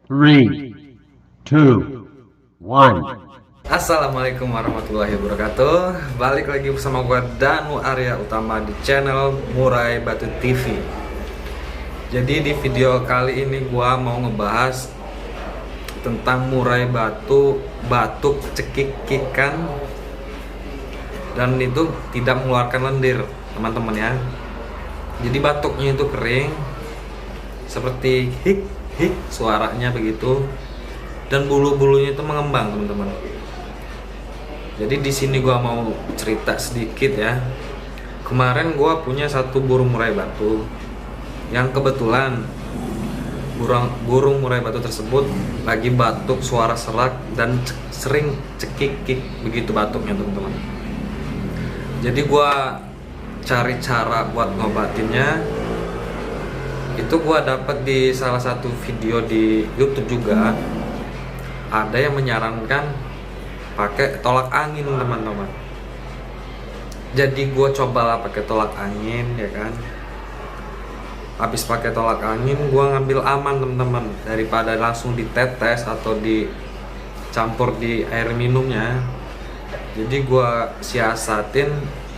Three, two, one. Assalamualaikum warahmatullahi wabarakatuh. Balik lagi bersama gue Danu Arya Utama di channel Murai Batu TV. Jadi di video kali ini gue mau ngebahas tentang murai batu, batuk cekikikan, dan itu tidak mengeluarkan lendir, teman-teman ya. Jadi batuknya itu kering, seperti hik hik suaranya begitu, dan bulu-bulunya itu mengembang, teman-teman. Jadi di sini gua mau cerita sedikit ya. Kemarin gua punya satu burung murai batu yang kebetulan burung murai batu tersebut lagi batuk suara serak dan sering cekik-kik begitu batuknya, teman-teman. Jadi gua cari cara buat ngobatinnya. Itu gua dapat di salah satu video di YouTube juga. Ada yang menyarankan pakai tolak angin, teman-teman. Jadi gua cobalah pakai tolak angin ya kan. Habis pakai tolak angin gua ngambil aman, teman-teman, daripada langsung ditetes atau dicampur di air minumnya. Jadi gua siasatin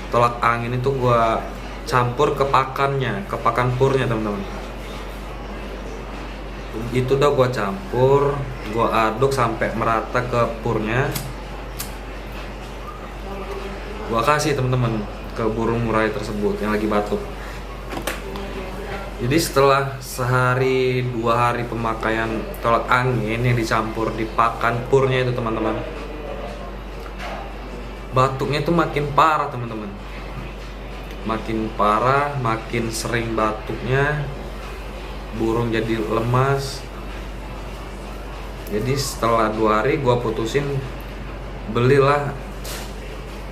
tolak angin itu gua campur ke pakannya, ke pakan purnya, teman-teman. Itu udah gua campur, gua aduk sampai merata ke purnya. Gua kasih, teman-teman, ke burung murai tersebut yang lagi batuk. Jadi setelah sehari 2 hari pemakaian tolak angin yang dicampur di pakan purnya itu, teman-teman, batuknya itu makin parah, teman-teman. Makin parah, makin sering batuknya. Burung jadi lemas. Jadi setelah 2 hari gua putusin belilah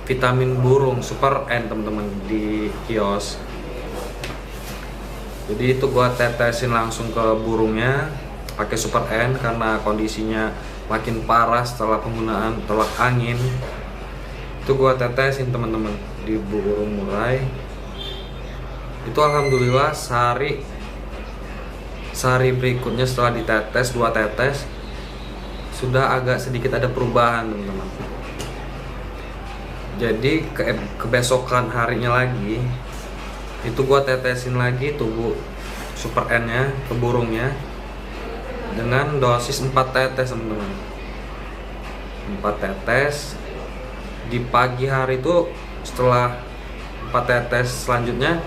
vitamin burung Super N, teman-teman, di kios. Jadi itu gua tetesin langsung ke burungnya pakai Super N karena kondisinya makin parah setelah penggunaan tolak angin. Itu gua tetesin, teman-teman, di burung murai. Itu alhamdulillah sehari berikutnya setelah ditetes 2 tetes sudah agak sedikit ada perubahan, teman-teman. Jadi kebesokan harinya lagi itu gua tetesin lagi tubuh Super N nya ke burungnya dengan dosis 4 tetes, teman-teman. 4 tetes di pagi hari itu. Setelah 4 tetes selanjutnya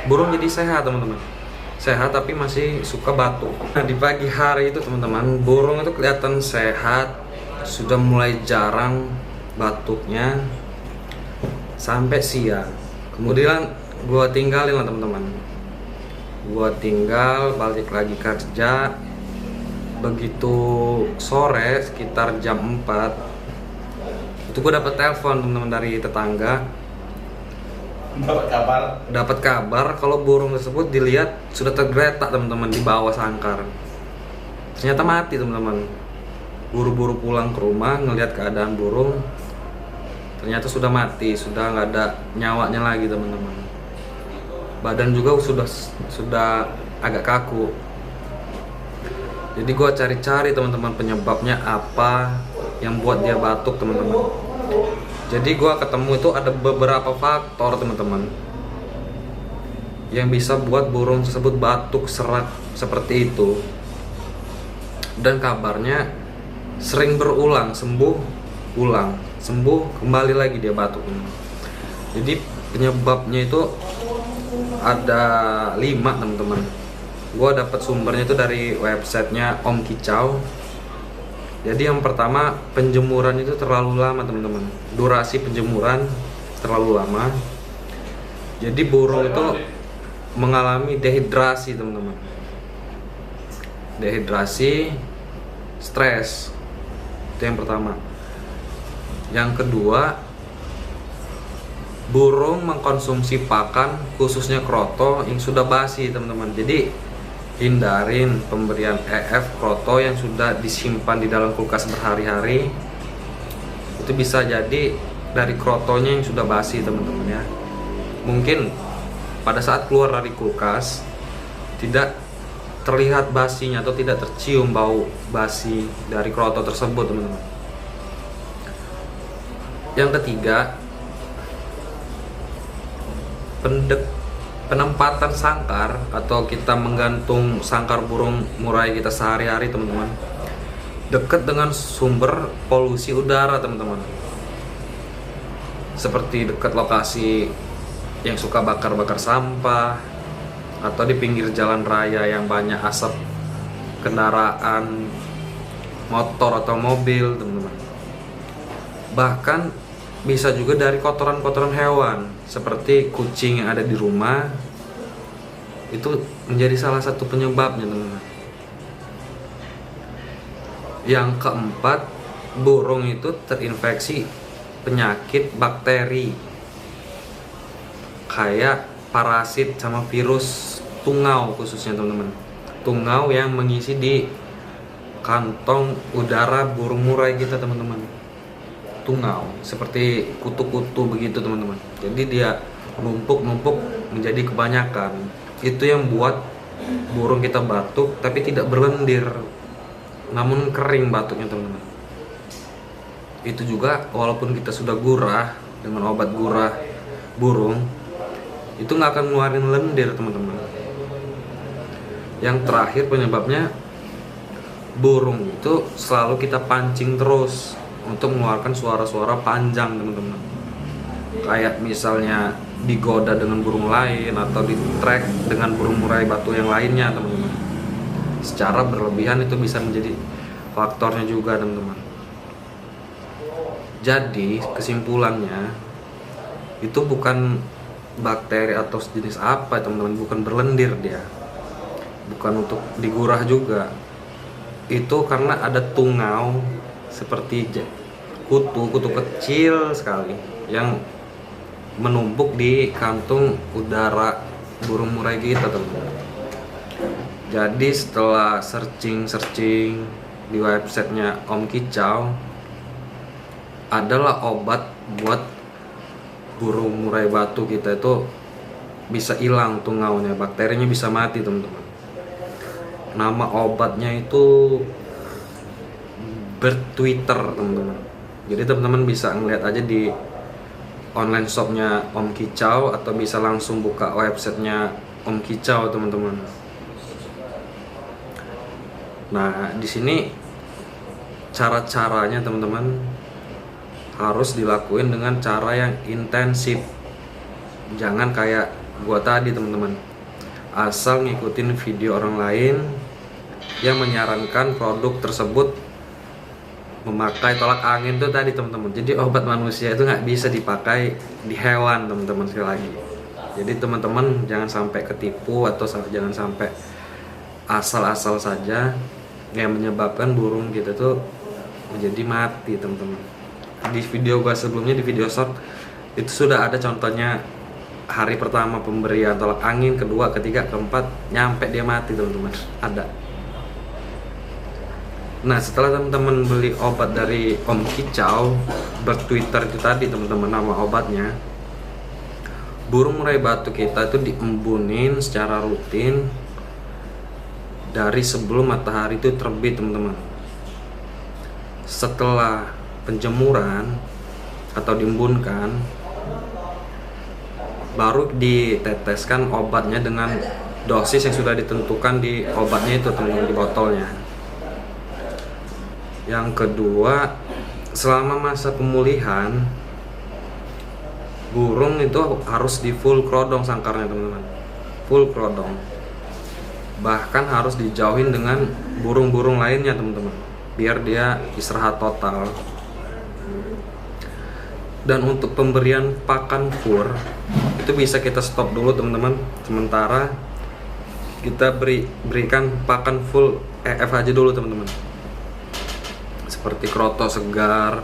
burung jadi sehat, teman-teman. Sehat tapi masih suka batuk. Nah, di pagi hari itu, teman-teman, burung itu kelihatan sehat, sudah mulai jarang batuknya sampai siang. Kemudian gua tinggalin lah, teman-teman. Gua tinggal balik lagi kerja. Begitu sore sekitar jam 4 itu gua dapat telepon, teman-teman, dari tetangga. Dapat kabar kalau burung tersebut dilihat sudah tergeletak, teman-teman, di bawah sangkar. Ternyata mati, teman-teman. Buru-buru pulang ke rumah ngelihat keadaan burung, ternyata sudah mati, sudah nggak ada nyawanya lagi, teman-teman. Badan juga sudah agak kaku. Jadi gua cari-cari, teman-teman, penyebabnya apa yang buat dia batuk, teman-teman. Jadi gua ketemu itu ada beberapa faktor, teman-teman, yang bisa buat burung tersebut batuk serak seperti itu. Dan kabarnya sering berulang, sembuh, ulang, sembuh, kembali lagi dia batuk. Jadi penyebabnya itu ada 5, teman-teman. Gua dapat sumbernya itu dari websitenya Om Kicau. Jadi yang pertama, penjemuran itu terlalu lama, teman-teman. Durasi penjemuran terlalu lama. Jadi burung itu mengalami dehidrasi, teman-teman. Dehidrasi, stres. Itu yang pertama. Yang kedua, burung mengkonsumsi pakan khususnya kroto yang sudah basi, teman-teman. Jadi hindarin pemberian EF kroto yang sudah disimpan di dalam kulkas berhari-hari. Itu bisa jadi dari krotonya yang sudah basi, teman-teman ya. Mungkin pada saat keluar dari kulkas tidak terlihat basinya atau tidak tercium bau basi dari kroto tersebut, teman-teman. Yang ketiga, penempatan sangkar atau kita menggantung sangkar burung murai kita sehari-hari, teman-teman, dekat dengan sumber polusi udara, teman-teman. Seperti dekat lokasi yang suka bakar-bakar sampah atau di pinggir jalan raya yang banyak asap kendaraan motor atau mobil, teman-teman. Bahkan bisa juga dari kotoran-kotoran hewan seperti kucing yang ada di rumah, itu menjadi salah satu penyebabnya, teman-teman. Yang keempat, burung itu terinfeksi penyakit bakteri kayak parasit sama virus tungau, khususnya, teman-teman. Tungau yang mengisi di kantong udara burung murai kita, teman-teman. Tungau seperti kutu-kutu begitu, teman-teman. Jadi dia numpuk-numpuk menjadi kebanyakan. Itu yang buat burung kita batuk tapi tidak berlendir, namun kering batuknya, teman-teman. Itu juga walaupun kita sudah gurah dengan obat gurah burung, itu nggak akan ngeluarin lendir, teman-teman. Yang terakhir penyebabnya, burung itu selalu kita pancing terus untuk mengeluarkan suara-suara panjang, teman-teman. Kayak misalnya digoda dengan burung lain atau di track dengan burung murai batu yang lainnya, teman-teman. Secara berlebihan itu bisa menjadi faktornya juga, teman-teman. Jadi kesimpulannya, itu bukan bakteri atau jenis apa, teman-teman, bukan berlendir dia, bukan untuk digurah juga. Itu karena ada tungau seperti kutu kecil sekali yang menumpuk di kantung udara burung murai kita, teman-teman. Jadi setelah searching di websitenya Om Kicau, adalah obat buat burung murai batu kita itu bisa hilang tungaunya, bakterinya bisa mati, teman-teman. Nama obatnya itu Bird-Twitter, teman-teman. Jadi teman-teman bisa ngeliat aja di online shopnya Om Kicau atau bisa langsung buka websitenya Om Kicau, teman-teman. Nah, di sini cara-caranya, teman-teman, harus dilakuin dengan cara yang intensif. Jangan kayak gua tadi, teman-teman, asal ngikutin video orang lain yang menyarankan produk tersebut memakai tolak angin tuh tadi, teman-teman. Jadi obat manusia itu nggak bisa dipakai di hewan, teman-teman, sekali lagi. Jadi teman-teman jangan sampai ketipu atau jangan sampai asal-asal saja yang menyebabkan burung kita tuh menjadi mati, teman-teman. Di video gua sebelumnya, di video short, itu sudah ada contohnya hari pertama pemberian tolak angin, kedua, ketiga, keempat, nyampe dia mati, teman-teman. Ada. Nah, setelah teman-teman beli obat dari Om Kicau, Bird-Twitter itu tadi, teman-teman, nama obatnya, burung murai batu kita itu diembunin secara rutin dari sebelum matahari itu terbit, teman-teman. Setelah penjemuran atau diembunkan, baru diteteskan obatnya dengan dosis yang sudah ditentukan di obatnya itu, teman-teman, di botolnya. Yang kedua, selama masa pemulihan, burung itu harus di full krodong sangkarnya, teman-teman. Full krodong. Bahkan harus dijauhin dengan burung-burung lainnya, teman-teman, biar dia istirahat total. Dan untuk pemberian pakan fur itu bisa kita stop dulu, teman-teman. Sementara kita berikan pakan full EF aja dulu, teman-teman. Seperti kroto segar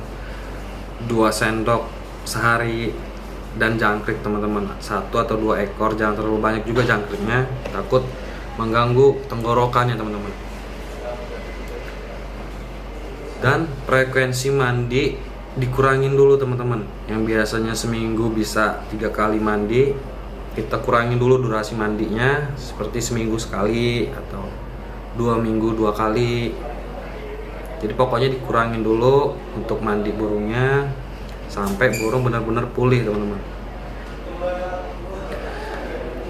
2 sendok sehari dan jangkrik, teman-teman, 1 atau 2 ekor. Jangan terlalu banyak juga jangkriknya, takut mengganggu tenggorokannya, teman-teman. Dan frekuensi mandi dikurangin dulu, teman-teman. Yang biasanya seminggu bisa 3 kali mandi, kita kurangin dulu durasi mandinya, seperti seminggu sekali atau 2 minggu 2 kali. Jadi pokoknya dikurangin dulu untuk mandi burungnya sampai burung benar-benar pulih teman-teman.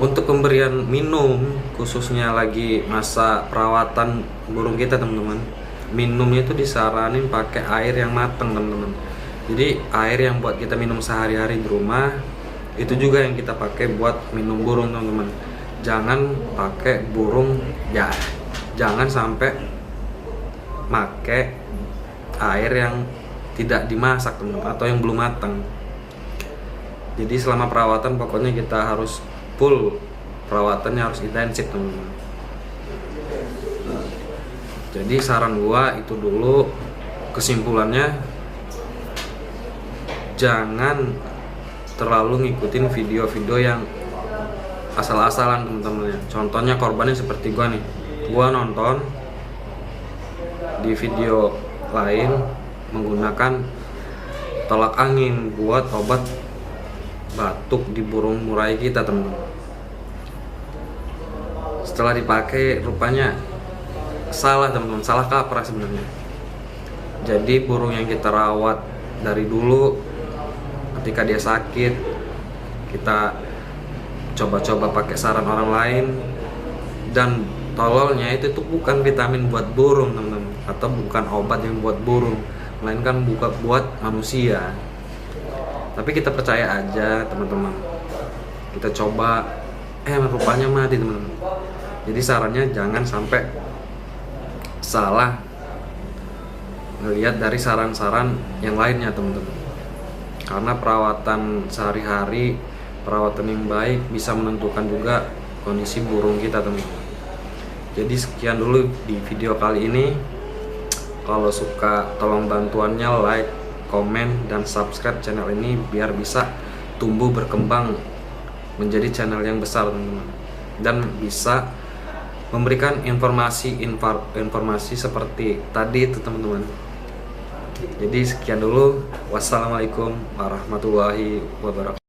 Untuk pemberian minum, khususnya lagi masa perawatan burung kita teman-teman, minumnya itu disaranin pakai air yang matang teman-teman. Jadi air yang buat kita minum sehari-hari di rumah itu juga yang kita pakai buat minum burung teman-teman. Jangan pakai burung ya, jangan sampai pakai air yang tidak dimasak teman-teman atau yang belum matang. Jadi selama perawatan pokoknya kita harus full, perawatannya harus intensif teman-teman. Jadi saran gua itu dulu, kesimpulannya jangan terlalu ngikutin video-video yang asal-asalan teman-teman ya. Contohnya korbannya seperti gua nih, gua nonton di video lain menggunakan tolak angin buat obat batuk di burung murai kita teman-teman. Setelah dipakai rupanya salah teman-teman, salah kaprah sebenarnya. Jadi burung yang kita rawat dari dulu, ketika dia sakit kita coba-coba pakai saran orang lain, dan tololnya itu tuh bukan vitamin buat burung teman-teman, atau bukan obat yang buat burung, melainkan buat manusia. Tapi kita percaya aja teman-teman, kita coba, rupanya mati teman-teman. Jadi sarannya jangan sampai salah ngelihat dari saran-saran yang lainnya teman-teman, karena perawatan sehari-hari, perawatan yang baik bisa menentukan juga kondisi burung kita teman-teman. Jadi sekian dulu di video kali ini. Kalau suka tolong bantuannya like, komen, dan subscribe channel ini biar bisa tumbuh berkembang menjadi channel yang besar teman-teman, dan bisa memberikan informasi seperti tadi itu teman-teman. Jadi sekian dulu, wassalamualaikum warahmatullahi wabarakatuh.